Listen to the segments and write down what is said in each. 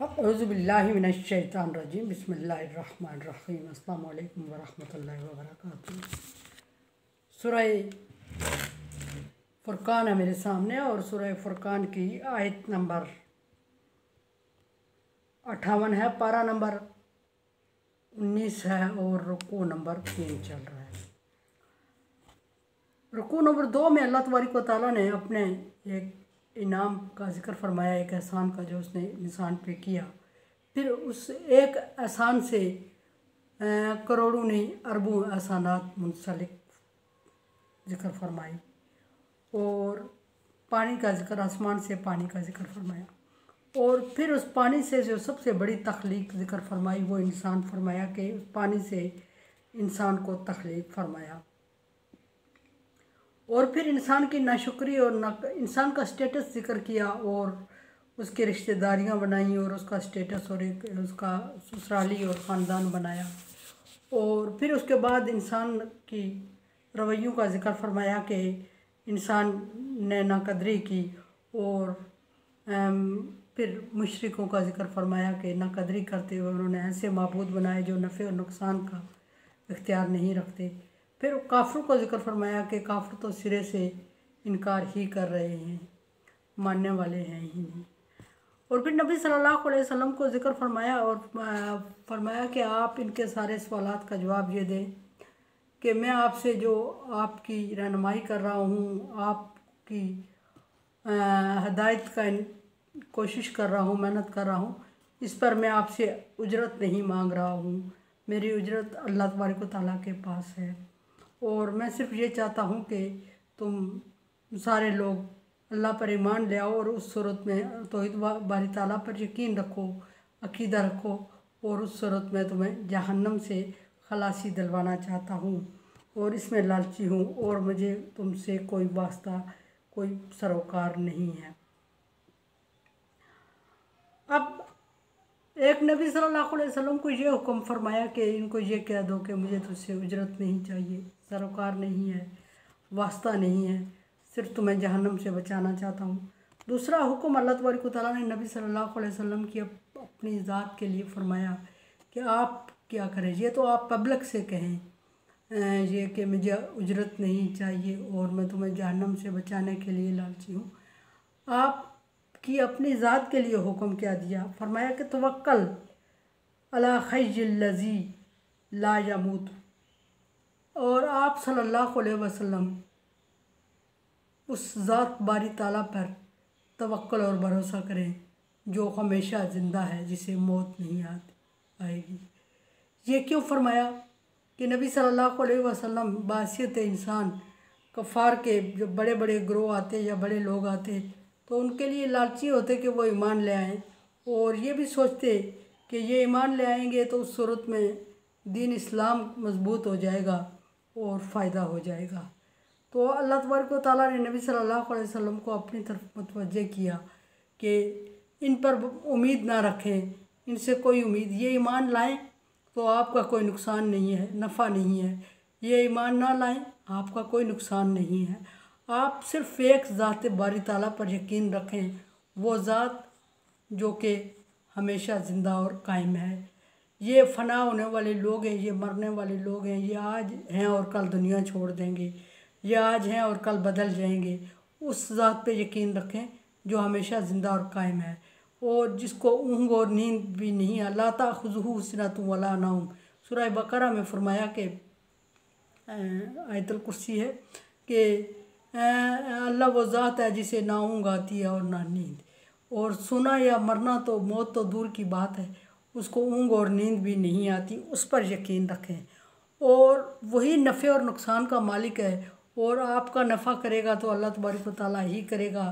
अऊज़ुबिल्लाहि मिनश्शैतानिर्रजीम बिस्मिल्लाहिर्रहमानिर्रहीम अस्सलामु अलैकुम वरहमतुल्लाहि वबरकातुहू। सूरह फुरकान है मेरे सामने और सूरह फुरकान की आयत नंबर 58 है, पारा नंबर 19 है और रुकू नंबर 3 चल रहा है। रुकू नंबर 2 में अल्लाह तबारक व तआला ने अपने एक इनाम का जिक्र फरमाया, एक एहसान का जो उसने इंसान पे किया। फिर उस एक एहसान से करोड़ों नहीं अरबों एहसानात मुंसलिक जिक्र फरमाई और पानी का जिक्र, आसमान से पानी का जिक्र फरमाया और फिर उस पानी से जो सबसे बड़ी तख्लीक जिक्र फरमाई वो इंसान फरमाया कि उस पानी से इंसान को तख्लीक फरमाया और फिर इंसान की नाशुक्री और इंसान का स्टेटस जिक्र किया और उसकी रिश्तेदारियां बनाई और उसका स्टेटस और एक उसका ससुराली और ख़ानदान बनाया और फिर उसके बाद इंसान की रवैयों का जिक्र फरमाया कि इंसान ने नाकदरी की और फिर मुशरिकों का जिक्र फरमाया कि नाकदरी करते हुए उन्होंने ऐसे माबूद बनाए जो नफ़े और नुकसान का इख्तियार नहीं रखते। फिर काफिरों का जिक्र फरमाया कि काफिर तो सिरे से इनकार ही कर रहे हैं, मानने वाले हैं ही नहीं। और फिर नबी सल्लल्लाहु अलैहि वसल्लम को जिक्र फरमाया और फरमाया कि आप इनके सारे सवालात का जवाब ये दें कि मैं आपसे जो आपकी रहनुमाई कर रहा हूँ, आपकी हदायत का कोशिश कर रहा हूँ, मेहनत कर रहा हूँ, इस पर मैं आपसे उजरत नहीं मांग रहा हूँ। मेरी उजरत अल्लाह तबारक व तआला के पास है और मैं सिर्फ ये चाहता हूँ कि तुम सारे लोग अल्लाह पर ईमान ले आओ और उस सूरत में तौहीद बारी ताला पर यकीन रखो, अकीदा रखो और उस सूरत में तुम्हें जहन्नम से खलासी दिलवाना चाहता हूँ और इसमें लालची हूँ और मुझे तुमसे कोई वास्ता, कोई सरोकार नहीं है। अब एक नबी सल्लल्लाहु अलैहि वसल्लम को ये हुक्म फरमाया कि इनको ये कह दो कि मुझे तुझसे उजरत नहीं चाहिए, सरोकार नहीं है, वास्ता नहीं है, सिर्फ तुम्हें जहन्नम से बचाना चाहता हूँ। दूसरा हुक्म अल्लाह तबारक व तआला ने नबी सल्लल्लाहु अलैहि वसल्लम की अपनी ज़ात के लिए फरमाया कि आप क्या करें। ये तो आप पब्लिक से कहें ये कि मुझे उजरत नहीं चाहिए और मैं तुम्हें जहन्नम से बचाने के लिए लालची हूँ। आप की अपनी ज़ात के लिए हुक्म क्या दिया, फरमाया कि तवक्कल अला खय्यिल्लज़ी ला यमूत। और आप सल्लल्लाहु अलैहि वसल्लम उस ज़ात बारी ताला पर तवक्कल और भरोसा करें जो हमेशा ज़िंदा है, जिसे मौत नहीं आएगी। ये क्यों फरमाया कि नबी सल्लल्लाहु अलैहि वसल्लम बासियत इंसान कफ़ार के जो बड़े बड़े ग्रोह आते या बड़े लोग आते तो उनके लिए लालची होते कि वो ईमान ले आएँ और ये भी सोचते कि ये ईमान ले आएंगे तो उस सूरत में दीन इस्लाम मजबूत हो जाएगा और फ़ायदा हो जाएगा। तो अल्लाह तबारक व तआला ने नबी सल्लल्लाहु अलैहि वसल्लम को अपनी तरफ मुतवज्जे किया कि इन पर उम्मीद ना रखें, इनसे कोई उम्मीद, ये ईमान लाएं तो आपका कोई नुकसान नहीं है, नफ़ा नहीं है, ये ईमान ना लाएं आपका कोई नुकसान नहीं है। आप सिर्फ एक ज़ात बारी ताला पर यकीन रखें, वो ज़ात जो कि हमेशा ज़िंदा और कायम है। ये फ़ना होने वाले लोग हैं, ये मरने वाले लोग हैं, ये आज हैं और कल दुनिया छोड़ देंगे, ये आज हैं और कल बदल जाएंगे। उस ज़ात पे यकीन रखें जो हमेशा ज़िंदा और कायम है और जिसको ऊँघ और नींद भी नहीं है। ला ताख़ुज़ुहु सिनतुन वला नौम, सूरह बकरा में फरमाया कि आयतुल कुर्सी है कि अल्लाह वो ज़ात है जिसे ना ऊँघ आती है और ना नींद, और सोना या मरना तो मौत तो दूर की बात है, उसको ऊँघ और नींद भी नहीं आती। उस पर यकीन रखें और वही नफ़े और नुकसान का मालिक है और आपका नफ़ा करेगा तो अल्लाह तबारक व तआला ही करेगा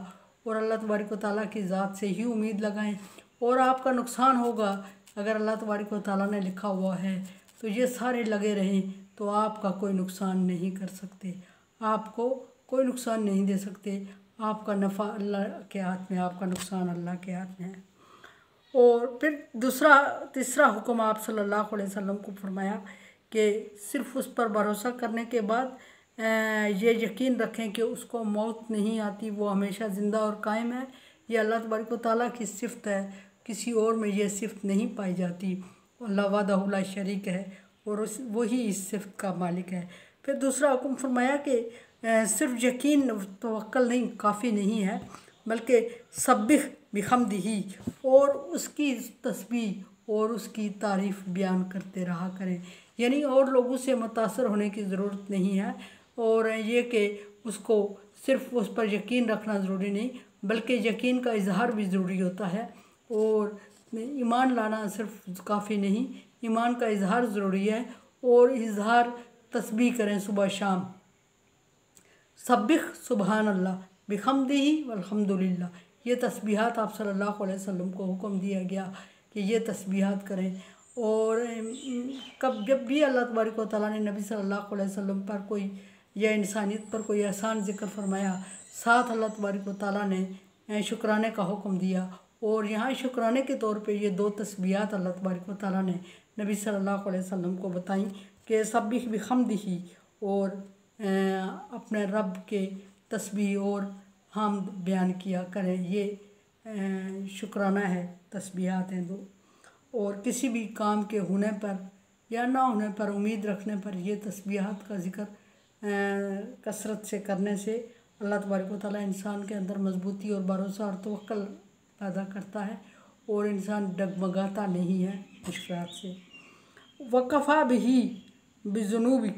और अल्लाह तबारक व तआला की ज़ात से ही उम्मीद लगाएं। और आपका नुकसान होगा अगर अल्लाह तबारक व तआला ने लिखा हुआ है तो ये सारे लगे रहें तो आपका कोई नुकसान नहीं कर सकते, आपको कोई नुकसान नहीं दे सकते। आपका नफ़ा अल्लाह के हाथ में, आपका नुकसान अल्लाह के हाथ में है। और फिर तीसरा हुक्म आप सल्लल्लाहु अलैहि वसल्लम को फरमाया कि सिर्फ उस पर भरोसा करने के बाद ये यकीन रखें कि उसको मौत नहीं आती, वो हमेशा ज़िंदा और कायम है। ये अल्लाह तबारक व तआला की सिफ़त है किसी और में ये सिफ़त नहीं पाई जाती। अल्लाह वहदहू ला शरीक है और वही इस सिफ़त का मालिक है। फिर दूसरा हुक्म फरमाया कि सिर्फ यकीन तवक्कल नहीं काफ़ी नहीं है, बल्कि सब्बिह बिहम्दिही, और उसकी तस्बीह और उसकी तारीफ़ बयान करते रहा करें। यानी और लोगों से मुतासर होने की ज़रूरत नहीं है, और ये कि उसको सिर्फ उस पर यकीन रखना ज़रूरी नहीं, बल्कि यकीन का इजहार भी ज़रूरी होता है। और ईमान लाना सिर्फ काफ़ी नहीं, ईमान का इजहार ज़रूरी है, और इजहार तस्बीह करें सुबह शाम। सब्बिह सुबहान अल्लाह बिहम्दिही वल्हम्दुलिल्लाह, ये तस्बीहात आप सल्लल्लाहु अलैहि वसल्लम को हुक्म दिया गया कि ये तस्बीहात करें। और जब भी अल्लाह तबारक व तआला ने नबी सल्लल्लाहु अलैहि वसल्लम पर कोई या इंसानियत पर कोई एहसान ज़िक्र फरमाया, साथ अल्लाह तबारक व तआला ने शुक्राने का हुक्म दिया। और यहाँ शुक्राने के तौर पे ये दो तस्बीहात अल्लाह तबारक व तआला ने नबी सल्लल्लाहु अलैहि वसल्लम को बताई कि सब्बिह बिहम्दिही, और अपने रब के तस्बीह और हम बयान किया करें। ये शुक्राना है, तस्बीहात हैं दो। और किसी भी काम के होने पर या ना होने पर उम्मीद रखने पर ये तस्बीहात का ज़िक्र कसरत से करने से अल्लाह तबारक व तआला इंसान के अंदर मजबूती और भरोसा और तवक्कुल पैदा करता है, और इंसान डगमगाता नहीं है मुश्किलात से। वकफ़ा बिही बिजुनूबि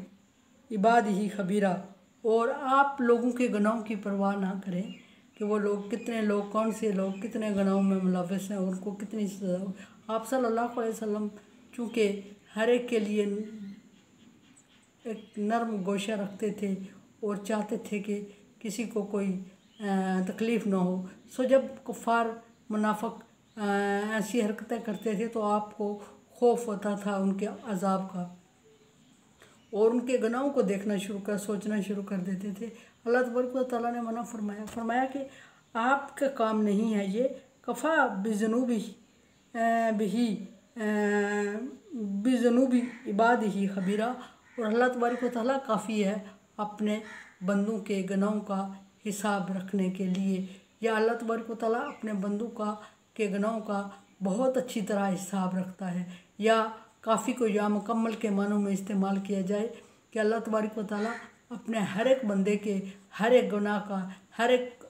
इबादिही खबीरा, और आप लोगों के गुनाहों की परवाह ना करें कि वो लोग कितने लोग, कौन से लोग कितने गुनाहों में मुलव्वस हैं, उनको कितनी सज़ा। आप सल्लल्लाहु अलैहि वसल्लम चूँकि हर एक के लिए एक नरम गोशा रखते थे और चाहते थे कि किसी को कोई तकलीफ़ ना हो, सो जब कुफ़ार मुनाफिक ऐसी हरकतें करते थे तो आपको खौफ होता था उनके अज़ाब का, और उनके गुनाहों को देखना शुरू कर सोचना शुरू कर देते थे। अल्लाह तबारक व तआला ने मना फरमाया कि आपका काम नहीं है ये। कफ़ा बिजुनूबी बिही बिजुनूबी इबादिही खबीरा, और अल्लाह तबारक व तआला काफ़ी है अपने बंदों के गुनाहों का हिसाब रखने के लिए, या अल्लाह तबारक व तआला अपने बंदों के गुनाहों का बहुत अच्छी तरह हिसाब रखता है। या काफ़ी को या मुकम्मल के मानों में इस्तेमाल किया जाए कि अल्लाह तबारक व तआला अपने हर एक बंदे के हर एक गुनाह का, हर एक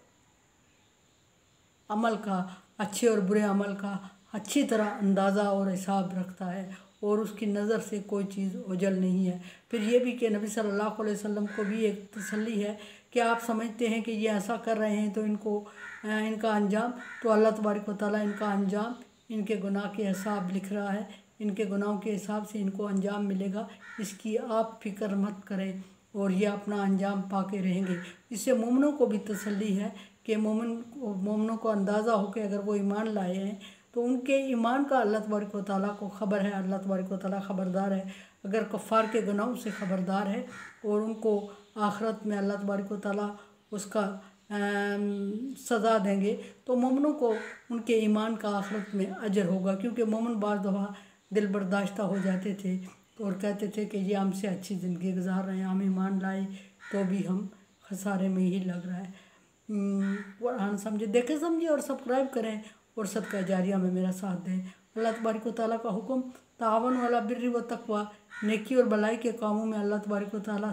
अमल का, अच्छे और बुरे अमल का अच्छी तरह अंदाज़ा और हिसाब रखता है, और उसकी नज़र से कोई चीज़ ओझल नहीं है। फिर ये भी कि नबी सल्लल्लाहु अलैहि वसल्लम को भी एक तसल्ली है कि आप समझते हैं कि ये ऐसा कर रहे हैं तो इनका अंजाम, तो अल्लाह तबारक व तआला इनका अंजाम, इनके गुनाह के हिसाब लिख रहा है, इनके गुनाहों के हिसाब से इनको अंजाम मिलेगा, इसकी आप फ़िक्र मत करें, और ये अपना अंजाम पाके रहेंगे। इससे मोमिनों को भी तसल्ली है कि मोमिनों को अंदाज़ा हो कि अगर वो ईमान लाए हैं तो उनके ईमान का अल्लाह तबारक व तआला को ख़बर है, अल्लाह तबारक व तआला ख़बरदार है। अगर कुफ़ार के गुनाहों से ख़बरदार है और उनको आखिरत में अल्लाह तबारक व तआला उसका सज़ा देंगे, तो मोमिनों को उनके ईमान का आखिरत में अजर होगा। क्योंकि मोमिन बाज़ दफ़ा दिल बर्दाश्ता हो जाते थे और कहते थे कि ये हमसे अच्छी ज़िंदगी गुजार रहे हैं, हम ईमान लाए तो भी हम खसारे में ही लग रहा है। कुरान समझे, देखें समझे और सब्सक्राइब करें और सदका जारिया में मेरा साथ दें। अल्लाह तबारक व तआला का हुक्म, तावन वाला बिर्र व तक़वा, नेकी और भलाई के कामों में अल्लाह तबारक व तआला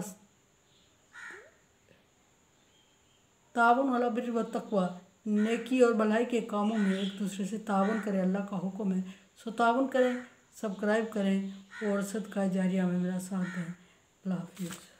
तावन वाला बिर्र व तक़वा, नेकी और भलाई के कामों में एक दूसरे से तावन करें, अल्लाह का हुक्म है। सो तावन करें, सब्सक्राइब करें और सदका जारिया में मेरा साथ दें। अल्लाह हाफ़िज़।